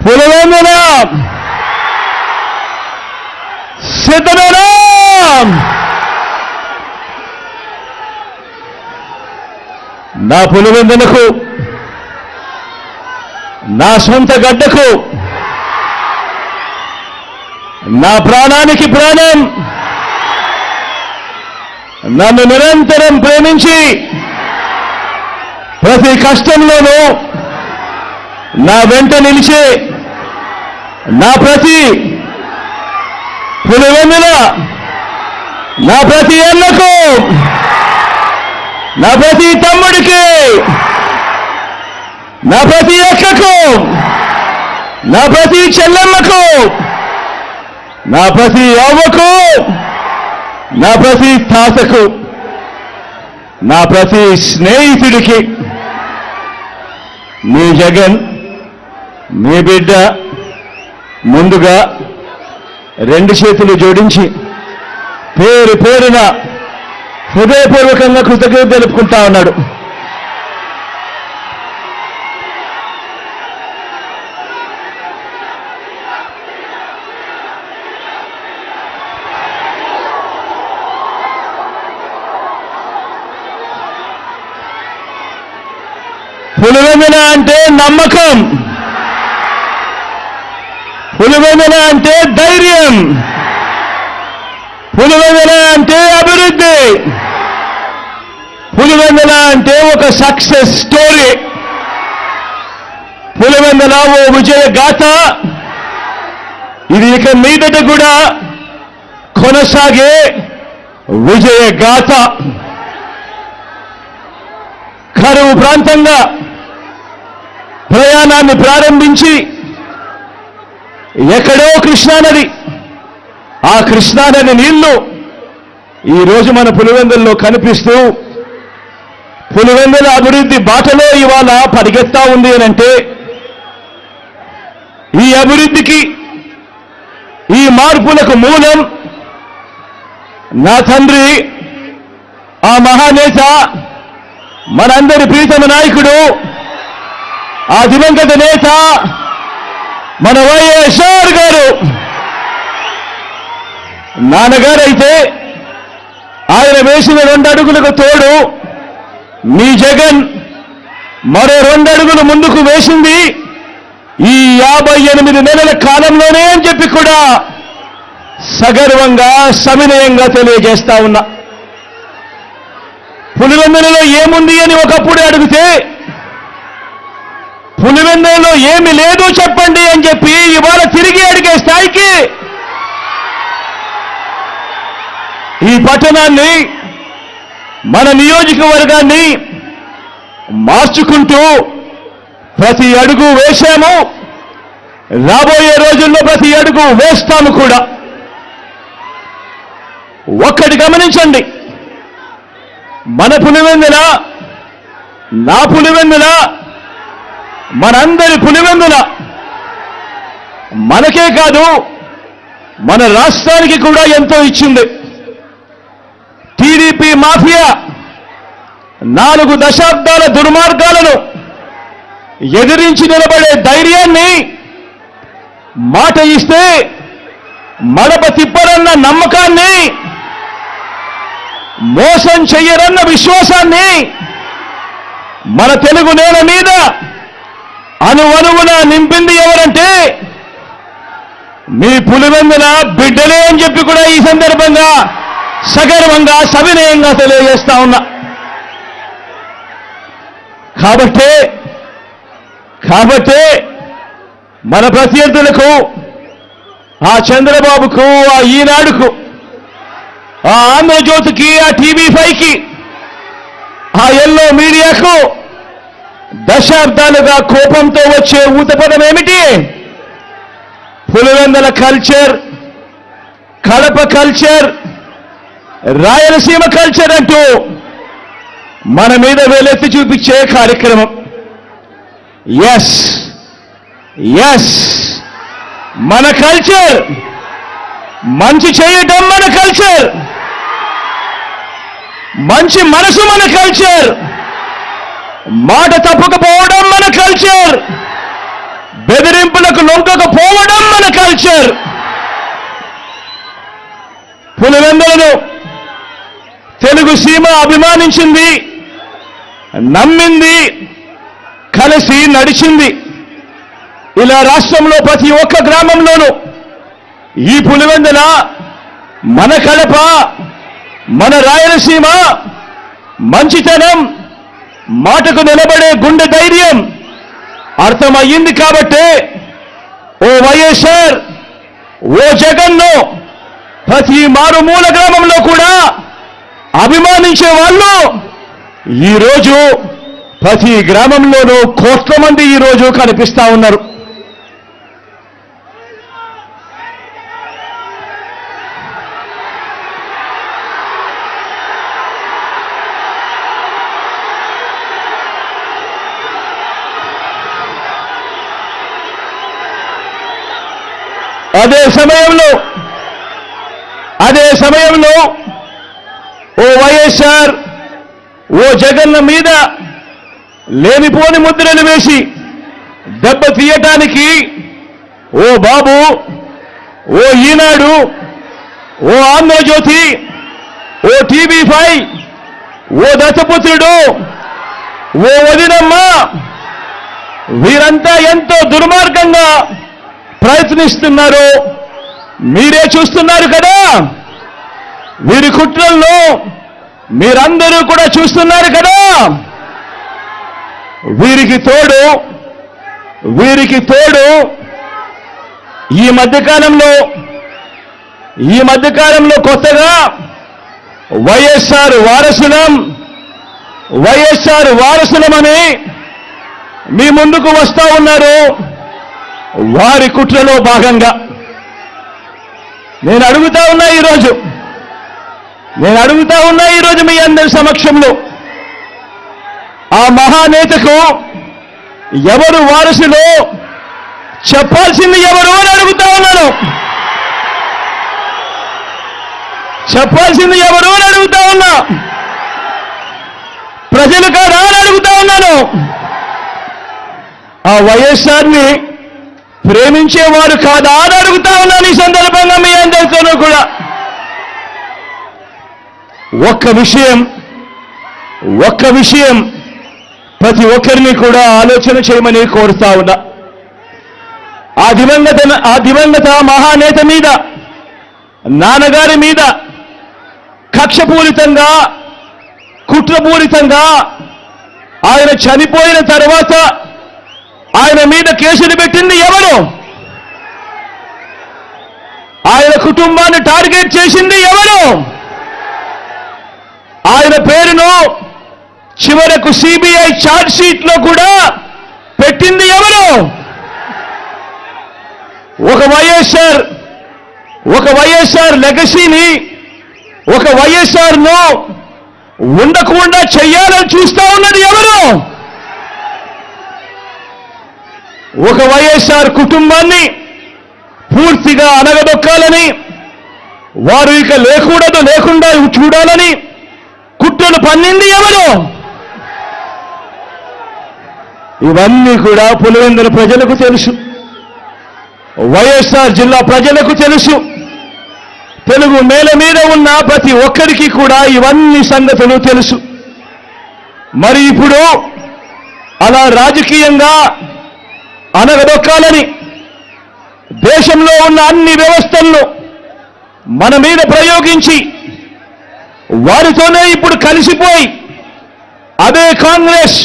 పులివెందుల సిద్ధమేనా? నా పులివెందులకు, నా సొంత గడ్డకు, నా ప్రాణానికి ప్రాణం, నన్ను నిరంతరం ప్రేమించి ప్రతి కష్టంలోనూ నా వెంట నిలిచే నా ప్రతి పులివెందుల, నా ప్రతి అన్నకు, నా ప్రతి తమ్ముడికి, నా ప్రతి అక్కకు, నా ప్రతి చెల్లెమ్మకు, నా ప్రతి అవ్వకు, నా ప్రతి తాతకు, నా ప్రతి స్నేహితుడికి మీ జగన్, మీ బిడ్డ ముందుగా రెండు చేతులు జోడించి పేరు పేరున హృదయపూర్వకంగా కృతజ్ఞత తెలుపుకుంటా ఉన్నాడు. పులివెందుల అంటే నమ్మకం, పులివెందుల అంటే ధైర్యం, పులివెందుల అంటే అభివృద్ధి, పులివెందుల అంటే ఒక సక్సెస్ స్టోరీ, పులివెందుల ఓ విజయ గాథ. ఇది ఇక మీదట కూడా కొనసాగే విజయ గాథ. కరువు ప్రాంతంగా ప్రయాణాన్ని ప్రారంభించి ఎక్కడో కృష్ణానది, ఆ కృష్ణానది నీళ్లు ఈరోజు మన పులివెందుల్లో కనిపిస్తూ పులివెందుల అభివృద్ధి బాటలో ఇవాళ పరిగెత్తా ఉంది అనంటే, ఈ అభివృద్ధికి, ఈ మార్పులకు మూలం నా తండ్రి, ఆ మహానేత, మనందరి ప్రీతమ నాయకుడు, ఆ దివంగత నేత మన వైఎస్ఆర్ గారు. నాన్నగారైతే ఆయన వేసిన 2 అడుగులకు తోడు మీ జగన్ మరో 2 అడుగులు ముందుకు వేసింది ఈ 58 నెలల కాలంలోనే అని చెప్పి కూడా సగర్వంగా, సవినయంగా తెలియజేస్తా ఉన్నా. పులివెందులలో ఏముంది అని ఒకప్పుడు అడిగితే, పులివెందులలో ఏమి లేదు చెప్పండి అని చెప్పి ఇవాళ తిరిగి అడిగే స్థాయికి ఈ పట్టణాన్ని, మన నియోజకవర్గాన్ని మార్చుకుంటూ ప్రతి అడుగు వేశాము. రాబోయే రోజుల్లో ప్రతి అడుగు వేస్తాము కూడా. ఒక్కటి గమనించండి, మన పులివెందుల, నా పులివెందుల, మనందరి పులివెందుల మనకే కాదు మన రాష్ట్రానికి కూడా ఎంతో ఇచ్చింది. టీడీపీ మాఫియా 4 దశాబ్దాల దుర్మార్గాలను ఎదిరించి నిలబడే ధైర్యాన్ని, మాట ఇస్తే మడప తిప్పరన్న నమ్మకాన్ని, మోసం చెయ్యరన్న విశ్వాసాన్ని మన తెలుగు నేల మీద అణువణువున నింపింది ఎవరంటే మీ పులివెందుల బిడ్డలే అని చెప్పి కూడా ఈ సందర్భంగా సగర్వంగా, సవినయంగా తెలియజేస్తా ఉన్నా. కాబట్టే మన ప్రత్యర్థులకు, ఆ చంద్రబాబుకు, ఆ ఈనాడుకు, ఆ ఆంధ్రజ్యోతికి, ఆ టీవీ5కి, ఆ ఎల్లో మీడియాకు దశాబ్దాలుగా కోపంతో వచ్చే ఊతపదం ఏమిటి? Pulivendula culture, Kadapa culture, Rayalaseema culture అంటూ మన మీద వేలెత్తి చూపించే కార్యక్రమం. ఎస్, మన కల్చర్, మంచి చేయటం మన కల్చర్, మంచి మనసు మన కల్చర్, మాట తప్పకపోవడం మన కల్చర్, బెదిరింపులకు లొంగకపోవడం మన కల్చర్. పులివెందులను తెలుగు సీమ అభిమానించింది, నమ్మింది, కలిసి నడిచింది. ఇలా రాష్ట్రంలో ప్రతి ఒక్క గ్రామంలోనూ ఈ పులివెందుల, మన కడప, మన రాయలసీమ మంచితనం, మాటకు నిలబడే గుండె ధైర్యం అర్థమయ్యింది. కాబట్టే ఓ వైఎస్ఆర్, ఓ జగన్ను ప్రతి మారుమూల గ్రామంలో కూడా అభిమానించే వాళ్ళు ఈరోజు ప్రతి గ్రామంలోనూ కోట్ల మంది ఈరోజు కనిపిస్తా ఉన్నారు. అదే సమయంలో ఓ వైఎస్ఆర్, ఓ జగన్ మీద లేనిపోని ముద్రలు వేసి దెబ్బ తీయటానికి ఓ బాబు, ఓ ఈనాడు, ఓ ఆంధ్రజ్యోతి, ఓ TV5, ఓ దత్తపుత్రుడు, ఓ వదినమ్మ, వీరంతా ఎంతో దుర్మార్గంగా ప్రయత్నిస్తున్నారు. మీరే చూస్తున్నారు కదా. వీరి కుట్రల్లో మీరందరూ కూడా చూస్తున్నారు కదా. వీరికి తోడు ఈ మధ్యకాలంలో కొత్తగా వైఎస్ఆర్ వారసులమని మీ ముందుకు వస్తా ఉన్నారు. వారి కుట్రలో భాగంగా నేను అడుగుతా ఉన్నా ఈరోజు మీ అందరి సమక్షంలో, ఆ మహానేతకు ఎవరు వారసులో చెప్పాల్సింది ఎవరు అని అడుగుతా ఉన్నాను. చెప్పాల్సింది ఎవరు అని అడుగుతా ఉన్నా. ప్రజలు కాదా అని అడుగుతా ఉన్నాను. ఆ వైఎస్ఆర్ని ప్రేమించేవారు కాదా అని అడుగుతా ఉన్నాను. ఈ సందర్భంగా మీ అందరితోనూ కూడా ఒక్క విషయం ప్రతి ఒక్కరిని కూడా ఆలోచన చేయమని కోరుతా ఉన్నా. ఆ దివంగత మహానేత మీద, నాన్నగారి మీద కక్షపూరితంగా, కుట్రపూరితంగా ఆయన చనిపోయిన తర్వాత ఆయన మీద కేసులు పెట్టింది ఎవరు? ఆయన కుటుంబాన్ని టార్గెట్ చేసింది ఎవరు? ఆయన పేరును చివరకు సిబిఐ ఛార్జ్ షీట్ లో కూడా పెట్టింది ఎవరు? ఒక వైఎస్ఆర్ లెగసీని, ఒక వైఎస్ఆర్ ను ఉండకుండా చెయ్యాలని చూస్తా ఉన్నది ఎవరు? ఒక వైఎస్ఆర్ కుటుంబాన్ని పూర్తిగా అనగదొక్కాలని, వారు ఇక లేకుండా చూడాలని కుట్రలు పన్నింది ఎవరు? ఇవన్నీ కూడా పులివెందుల ప్రజలకు తెలుసు, వైఎస్ఆర్ జిల్లా ప్రజలకు తెలుసు. తెలుగు నేల మీద ఉన్న ప్రతి ఒక్కరికి కూడా ఇవన్నీ సంగతులు తెలుసు. మరి ఇప్పుడు అలా రాజకీయంగా అనగదొక్కాలని దేశంలో ఉన్న అన్ని వ్యవస్థలను మన మీద ప్రయోగించి వారితోనే ఇప్పుడు కలిసిపోయి, అదే కాంగ్రెస్,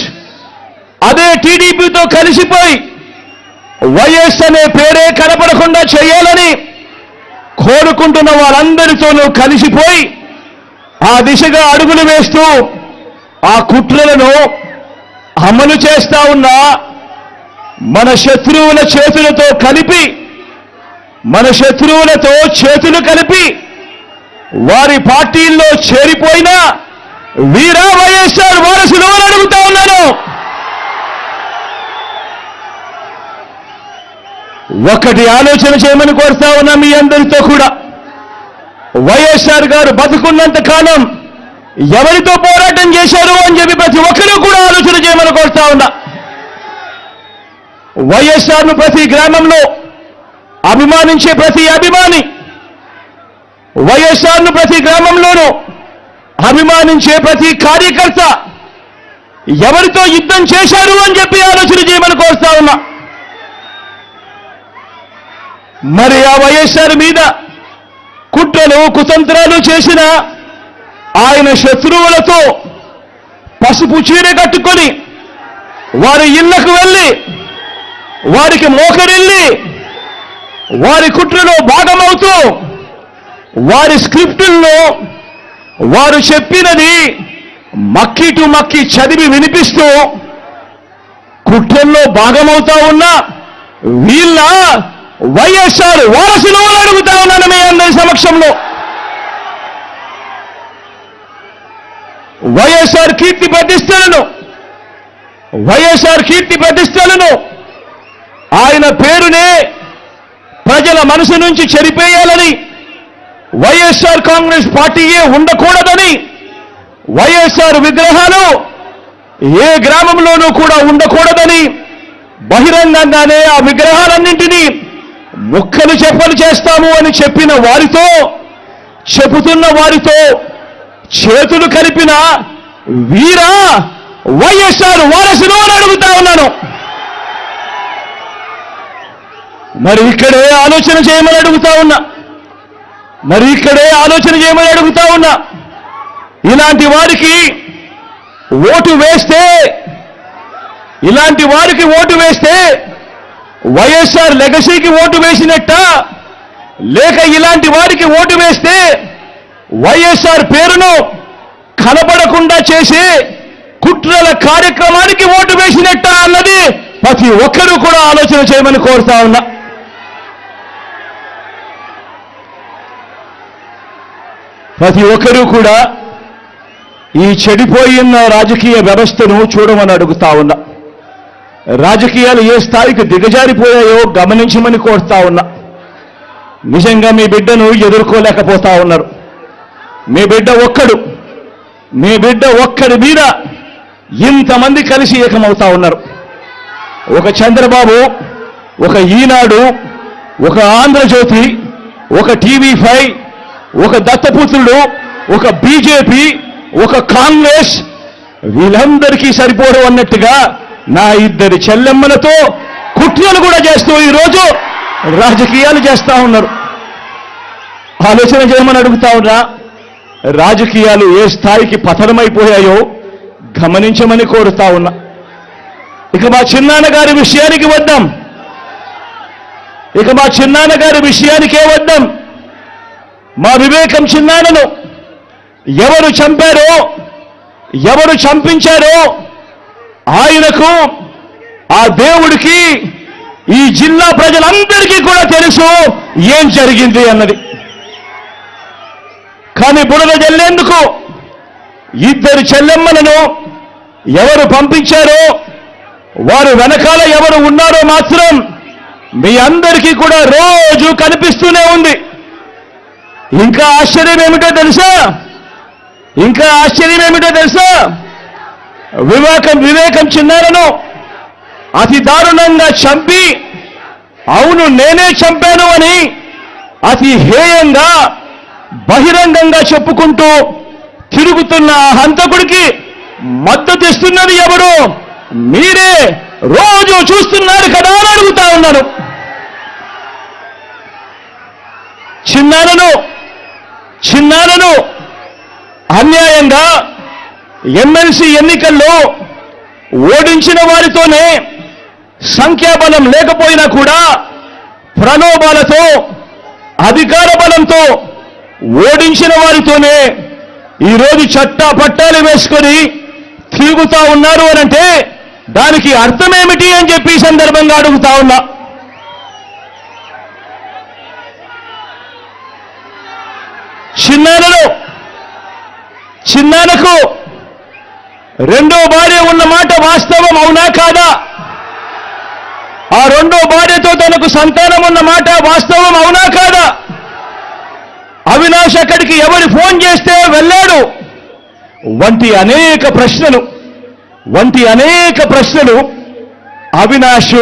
అదే టీడీపీతో కలిసిపోయి వైఎస్ అనే పేరే కనపడకుండా చేయాలని కోరుకుంటున్న వారందరితోనూ కలిసిపోయి ఆ దిశగా అడుగులు వేస్తూ ఆ కుట్రలను అమలు చేస్తా ఉన్న మన శత్రువుల చేతులతో కలిపి, మన శత్రువులతో చేతులు కలిపి వారి పార్టీల్లో చేరిపోయిన వీరా వైఎస్ఆర్ వారసులు అని అడుగుతా ఉన్నాను. ఒకటి ఆలోచన చేయమని కోరుతా ఉన్నా మీ అందరితో కూడా. వైఎస్ఆర్ గారు బతుకున్నంత కాలం ఎవరితో పోరాటం చేశారు అని చెప్పి ప్రతి ఒక్కరూ కూడా ఆలోచన చేయమని కోరుతా ఉన్నా. వైఎస్ఆర్ను ప్రతి గ్రామంలో అభిమానించే ప్రతి అభిమాని, వైఎస్ఆర్ను ప్రతి గ్రామంలోనూ అభిమానించే ప్రతి కార్యకర్త ఎవరితో యుద్ధం చేశారు అని చెప్పి ఆలోచన చేయమని కోరుతా ఉన్నా. మరి ఆ వైఎస్ఆర్ మీద కుట్రలు కుతంత్రాలు చేసిన ఆయన శత్రువులతో పసుపు చీర కట్టుకొని వారి ఇళ్లకు వెళ్ళి వారికి మోకరిల్లి వారి కుట్రలో భాగమవుతూ వారి స్క్రిప్టుల్లో వారు చెప్పినది మక్కి టు మక్కి చదివి వినిపిస్తూ కుట్రల్లో భాగమవుతా ఉన్న వీళ్ళ వైఎస్ఆర్ వారసులు అడుగుతా ఉన్నాను మీ అందరి సమక్షంలో. వైఎస్ఆర్ కీర్తి ప్రతిష్టలను ఆయన పేరునే ప్రజల మనసు నుంచి చెరిపేయాలని, వైఎస్ఆర్ కాంగ్రెస్ పార్టీయే ఉండకూడదని, వైఎస్ఆర్ విగ్రహాలు ఏ గ్రామంలోనూ కూడా ఉండకూడదని బహిరంగంగానే ఆ విగ్రహాలన్నింటినీ ముక్కలు చెప్పలు చేస్తాము అని చెప్పిన వారితో, చెబుతున్న వారితో చేతులు కలిపిన వీరా వైఎస్ఆర్ వారసులు అని అడుగుతా ఉన్నాను. మరి ఇక్కడే ఆలోచన చేయమని అడుగుతా ఉన్నా. ఇలాంటి వారికి ఓటు వేస్తే వైఎస్ఆర్ లెగసీకి ఓటు వేసినట్ట, లేక ఇలాంటి వారికి ఓటు వేస్తే వైఎస్ఆర్ పేరును కనబడకుండా చేసి కుట్రల కార్యక్రమానికి ఓటు వేసినట్ట అన్నది ప్రతి ఒక్కరూ కూడా ఆలోచన చేయమని కోరుతా ఉన్నా. ప్రతి ఒక్కరూ కూడా ఈ చెడిపోయిన రాజకీయ వ్యవస్థను చూడమని అడుగుతా ఉన్నా. రాజకీయాలు ఏ స్థాయికి దిగజారిపోయాయో గమనించమని కోరుతా ఉన్నా. నిజంగా మీ బిడ్డను ఎదుర్కోలేకపోతా ఉన్నారు. మీ బిడ్డ ఒక్కడి మీద ఇంతమంది కలిసి ఏకమవుతా ఉన్నారు. ఒక చంద్రబాబు, ఒక ఈనాడు, ఒక ఆంధ్రజ్యోతి, ఒక TV5, ఒక దత్తపుత్రుడు, ఒక బీజేపీ, ఒక కాంగ్రెస్, వీళ్ళందరికీ సరిపోరు అన్నట్టుగా నా ఇద్దరి చెల్లెమ్మలతో కుట్రలు కూడా చేస్తూ ఈరోజు రాజకీయాలు చేస్తా ఉన్నారు. ఆలోచన చేయమని అడుగుతా ఉన్నా. రాజకీయాలు ఏ స్థాయికి పతనమైపోయాయో గమనించమని కోరుతా ఉన్నా. ఇక మా చిన్నాన్నగారి విషయానికే వద్దాం. మా వివేకం చిన్నాన్నను ఎవరు చంపారో, ఎవరు చంపించారో ఆయనకు, ఆ దేవుడికి, ఈ జిల్లా ప్రజలందరికీ కూడా తెలుసు ఏం జరిగింది అన్నది. కానీ బురద జల్లేందుకు ఇద్దరు చెల్లెమ్మలను ఎవరు పంపించారో, వారు వెనకాల ఎవరు ఉన్నారో మాత్రం మీ అందరికీ కూడా రోజు కనిపిస్తూనే ఉంది. ఇంకా ఆశ్చర్యం ఏమిటో తెలుసా? వివేకం చిన్నారను అతి దారుణంగా చంపి, అవును నేనే చంపాను అని అతి హేయంగా బహిరంగంగా చెప్పుకుంటూ తిరుగుతున్న ఆ హంతకుడికి మద్దతు ఇస్తున్నది ఎవరు? మీరే రోజు చూస్తున్నారు కదా అని అడుగుతా ఉన్నాను. చిన్నారను అన్యాయంగా ఎమ్మెల్సీ ఎన్నికల్లో ఓడించిన వారితోనే, సంఖ్యాబలం లేకపోయినా కూడా ప్రలోభాలతో, అధికార బలంతో ఓడించిన వారితోనే ఈరోజు చట్టా పట్టాలు వేసుకొని తిరుగుతా ఉన్నారు అనంటే దానికి అర్థమేమిటి అని చెప్పి ఈ సందర్భంగా అడుగుతా ఉన్నా. చిన్నానకు రెండో భార్య ఉన్న మాట వాస్తవం అవునా కాదా? ఆ రెండో భార్యతో తనకు సంతానం ఉన్న మాట వాస్తవం అవునా కాదా? అవినాష్ అక్కడికి ఎవరు ఫోన్ చేస్తే వెళ్ళాడు వంటి అనేక ప్రశ్నలు అవినాష్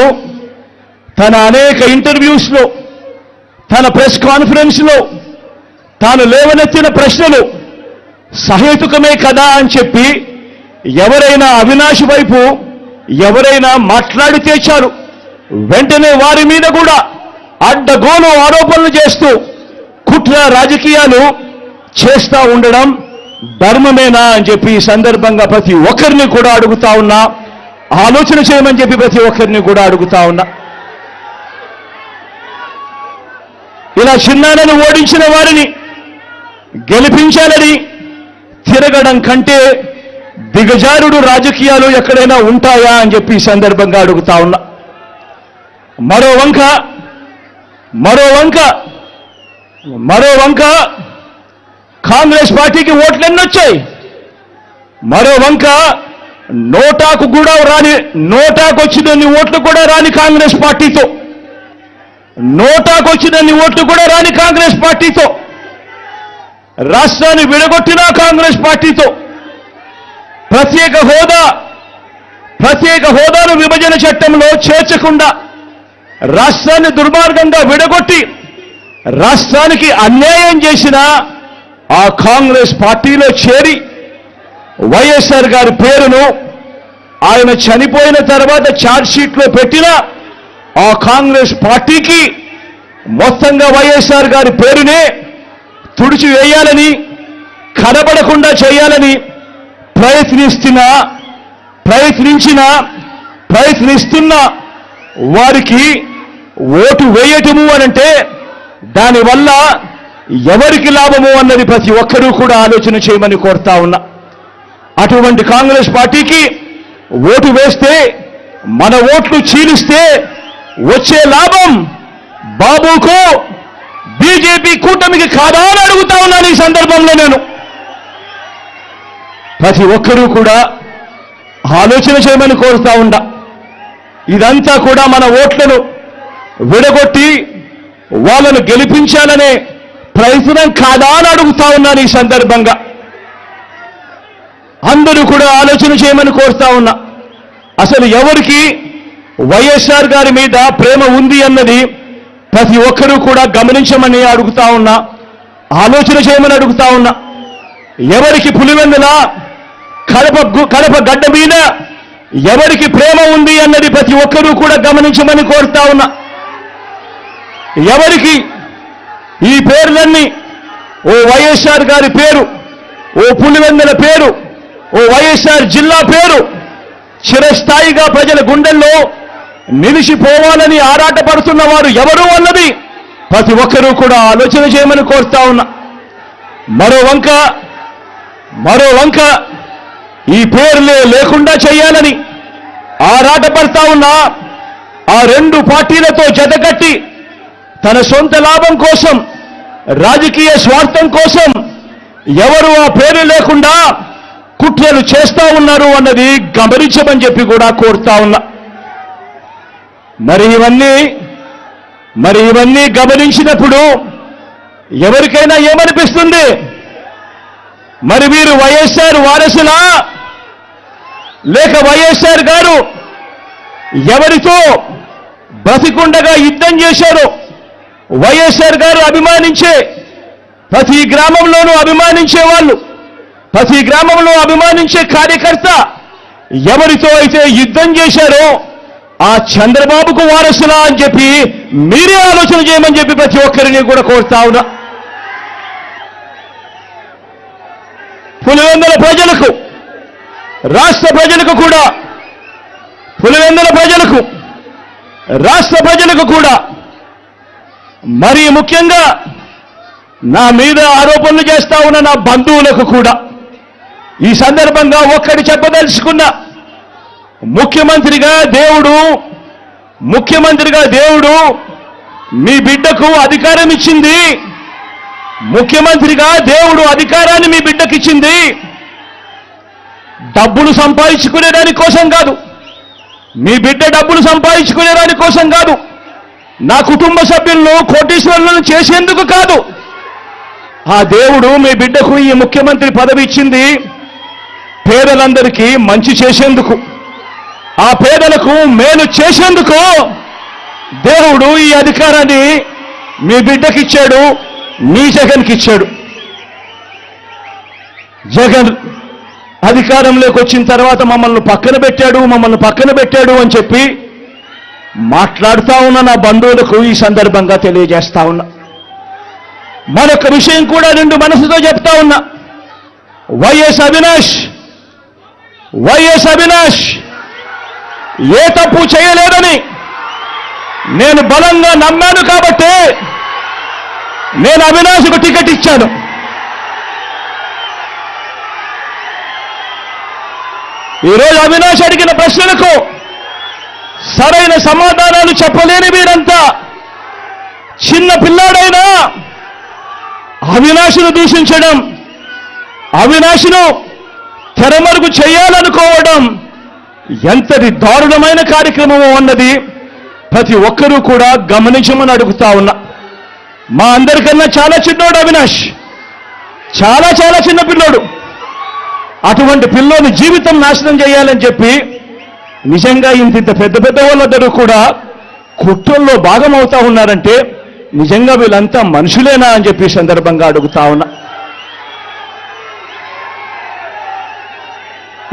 తన అనేక ఇంటర్వ్యూస్లో, తన ప్రెస్ కాన్ఫరెన్స్లో తాను లేవనెత్తిన ప్రశ్నలు సహేతుకమే కదా అని చెప్పి ఎవరైనా అవినాష్ వైపు ఎవరైనా మాట్లాడితే చాలు వెంటనే వారి మీద కూడా అడ్డగోలు ఆరోపణలు చేస్తూ కుట్ర రాజకీయాలు చేస్తూ ఉండడం ధర్మమేనా అని చెప్పి ఈ సందర్భంగా ప్రతి ఒక్కరిని కూడా అడుగుతా ఉన్నా, ఆలోచన చేయమని చెప్పి ప్రతి ఒక్కరిని కూడా అడుగుతా ఉన్నా. ఇలా చిన్నాన్నను ఓడించిన వారిని గెలిపించాలని తిరగడం కంటే దిగజారుడు రాజకీయాలు ఎక్కడైనా ఉంటాయా అని చెప్పి ఈ సందర్భంగా అడుగుతా ఉన్నా. మరో వంక కాంగ్రెస్ పార్టీకి ఓట్లన్నీ వచ్చాయి. మరో వంక నోటాకు వచ్చినన్ని ఓట్లు కూడా రాని కాంగ్రెస్ పార్టీతో, కాంగ్రెస్ పార్టీతో, రాష్ట్రాన్ని విడగొట్టిన కాంగ్రెస్ పార్టీతో, ప్రత్యేక హోదాను విభజన చట్టంలో చేర్చకుండా రాష్ట్రాన్ని దుర్మార్గంగా విడగొట్టి రాష్ట్రానికి అన్యాయం చేసిన ఆ కాంగ్రెస్ పార్టీలో చేరి వైఎస్ఆర్ గారి పేరును ఆయన చనిపోయిన తర్వాత ఛార్జ్షీట్లో పెట్టిన ఆ కాంగ్రెస్ పార్టీకి మొత్తంగా వైఎస్ఆర్ గారి పేరునే తుడిచివేయాలని, కనబడకుండా చేయాలని ప్రయత్నిస్తున్న వారికి ఓటు వేయటము అనంటే దానివల్ల ఎవరికి లాభము అన్నది ప్రతి ఒక్కరూ కూడా ఆలోచన చేయమని కోరుతా ఉన్నా. అటువంటి కాంగ్రెస్ పార్టీకి ఓటు వేస్తే, మన ఓట్లు చీలిస్తే వచ్చే లాభం బాబుకు, బీజేపీ కూటమికి కాదా అని అడుగుతా ఉన్నాను. ఈ సందర్భంలో నేను ప్రతి ఒక్కరూ కూడా ఆలోచన చేయమని కోరుతా ఉన్నా. ఇదంతా కూడా మన ఓట్లను విడగొట్టి వాళ్ళను గెలిపించాలనే ప్రయత్నం కాదా అని అడుగుతా ఉన్నాను. ఈ సందర్భంగా అందరూ కూడా ఆలోచన చేయమని కోరుతా ఉన్నా. అసలు ఎవరికి వైఎస్ఆర్ గారి మీద ప్రేమ ఉంది అన్నది ప్రతి ఒక్కరూ కూడా గమనించమని అడుగుతా ఉన్నా, ఆలోచన చేయమని అడుగుతా ఉన్నా. ఎవరికి పులివెందుల కడప గడ్డ మీద ఎవరికి ప్రేమ ఉంది అన్నది ప్రతి ఒక్కరూ కూడా గమనించమని కోరుతా ఉన్నా. ఎవరికి ఈ పేర్లన్నీ, ఓ వైఎస్ఆర్ గారి పేరు, ఓ పులివెందుల పేరు, ఓ వైఎస్ఆర్ జిల్లా పేరు చిరస్థాయిగా ప్రజల గుండెల్లో నిలిచిపోవాలని ఆరాటపడుతున్న వారు ఎవరు అన్నది ప్రతి ఒక్కరూ కూడా ఆలోచన చేయమని కోరుతా ఉన్నా. మరో వంక ఈ పేర్లే లేకుండా చేయాలని ఆరాటపడతా ఉన్నా ఆ రెండు పార్టీలతో జతకట్టి తన సొంత లాభం కోసం, రాజకీయ స్వార్థం కోసం ఎవరు ఆ పేరు లేకుండా కుట్రలు చేస్తా ఉన్నారు అన్నది గమనించమని చెప్పి కూడా కోరుతా ఉన్నా. మరి ఇవన్నీ గమనించినప్పుడు ఎవరికైనా ఏమనిపిస్తుంది? మరి వీరు వైఎస్ఆర్ వారసులా, లేక వైఎస్ఆర్ గారు ఎవరితో బ్రతికుండగా యుద్ధం చేశారో, వైఎస్ఆర్ గారు అభిమానించే ప్రతి గ్రామంలోనూ అభిమానించే వాళ్ళు, ప్రతి గ్రామంలో అభిమానించే కార్యకర్త ఎవరితో అయితే యుద్ధం చేశారో ఆ చంద్రబాబుకు వారసులా అని చెప్పి మీరే ఆలోచన చేయమని చెప్పి ప్రతి ఒక్కరిని కూడా కోరుతా ఉన్నా. పులివెందుల ప్రజలకు, రాష్ట్ర ప్రజలకు కూడా మరీ ముఖ్యంగా నా మీద ఆరోపణలు చేస్తా ఉన్న నా బంధువులకు కూడా ఈ సందర్భంగా ఒక్కటి చెప్పదలుచుకున్నా. ముఖ్యమంత్రిగా దేవుడు మీ బిడ్డకు అధికారం ఇచ్చింది. ముఖ్యమంత్రిగా దేవుడు అధికారాన్ని మీ బిడ్డకిచ్చింది డబ్బులు సంపాదించుకునే దాని కోసం కాదు, మీ బిడ్డ డబ్బులు సంపాదించుకునే దాని కోసం కాదు, నా కుటుంబ సభ్యులను కోటీశ్వరులను చేసేందుకు కాదు. ఆ దేవుడు మీ బిడ్డకు ఈ ముఖ్యమంత్రి పదవి ఇచ్చింది పేదలందరికీ మంచి చేసేందుకు, ఆ పేదలకు మేలు చేసేందుకు దేవుడు ఈ అధికారాన్ని మీ బిడ్డకిచ్చాడు, మీ జగన్కి ఇచ్చాడు. జగన్ అధికారంలోకి వచ్చిన తర్వాత మమ్మల్ని పక్కన పెట్టాడు అని చెప్పి మాట్లాడుతా ఉన్న నా బంధువులకు ఈ సందర్భంగా తెలియజేస్తా ఉన్నా. మరొక విషయం కూడా రెండు మనసుతో చెప్తా ఉన్నా. వైఎస్ అవినాష్ ఏ తప్పు చేయలేదని నేను బలంగా నమ్మాను కాబట్టి నేను అవినాష్కు టికెట్ ఇచ్చాను. ఈరోజు అవినాష్ అడిగిన ప్రశ్నలకు సరైన సమాధానాలు చెప్పలేని వీరంతా చిన్న పిల్లాడైనా అవినాష్ను దూషించడం, అవినాష్ను తెరమరుగు చేయాలనుకోవడం ఎంతటి దారుణమైన కార్యక్రమమో అన్నది ప్రతి ఒక్కరూ కూడా గమనించమని అడుగుతా ఉన్నా. మా అందరికన్నా చాలా చిన్నోడు అవినాష్, చాలా చాలా చిన్న పిల్లోడు. అటువంటి పిల్లోని జీవితం నాశనం చేయాలని చెప్పి నిజంగా ఇంత పెద్ద పెద్ద వాళ్ళందరూ కూడా కుట్రల్లో భాగమవుతా ఉన్నారంటే నిజంగా వీళ్ళంతా మనుషులేనా అని చెప్పి సందర్భంగా అడుగుతా ఉన్నా.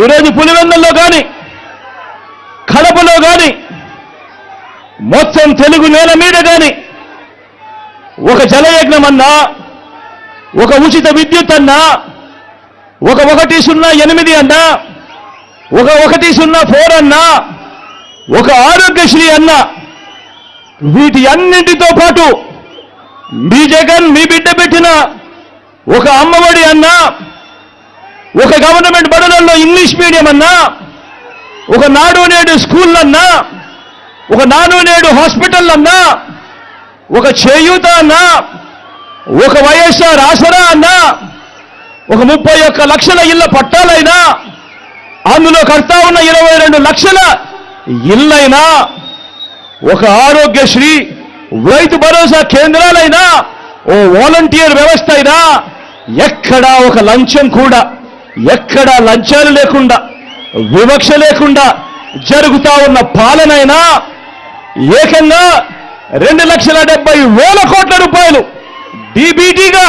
ఈరోజు పులివెందుల్లో కానీ కడపలో కానీ మొత్తం తెలుగు నేల మీద కానీ ఒక జలయజ్ఞం అన్నా, ఒక ఉచిత విద్యుత్ అన్నా, ఒక 108 అన్నా, ఒక 104 అన్నా, ఒక ఆరోగ్యశ్రీ అన్నా, వీటి అన్నింటితో పాటు మీ జగన్ మీ బిడ్డ పెట్టిన ఒక అమ్మఒడి అన్నా, ఒక గవర్నమెంట్ బడులలో ఇంగ్లీష్ మీడియం అన్నా, ఒక నాడు నేడు స్కూల్ అన్నా, ఒక నాడు నేడు హాస్పిటల్ అన్నా, ఒక చేయూత అన్నా, ఒక వైఎస్ఆర్ ఆసరా అన్నా, ఒక 31 లక్షల ఇళ్ల పట్టాలైనా, అందులో కడతా ఉన్న 22 లక్షల ఇళ్లైనా, ఒక ఆరోగ్యశ్రీ రైతు భరోసా కేంద్రాలైనా, ఓ వాలంటీర్ వ్యవస్థ అయినా ఎక్కడా ఒక లంచం కూడా, ఎక్కడా లంచాలు లేకుండా, వివక్ష లేకుండా జరుగుతా ఉన్న పాలనైనా ఏకంగా 2,70,000 కోట్ల రూపాయలు డీబీటీగా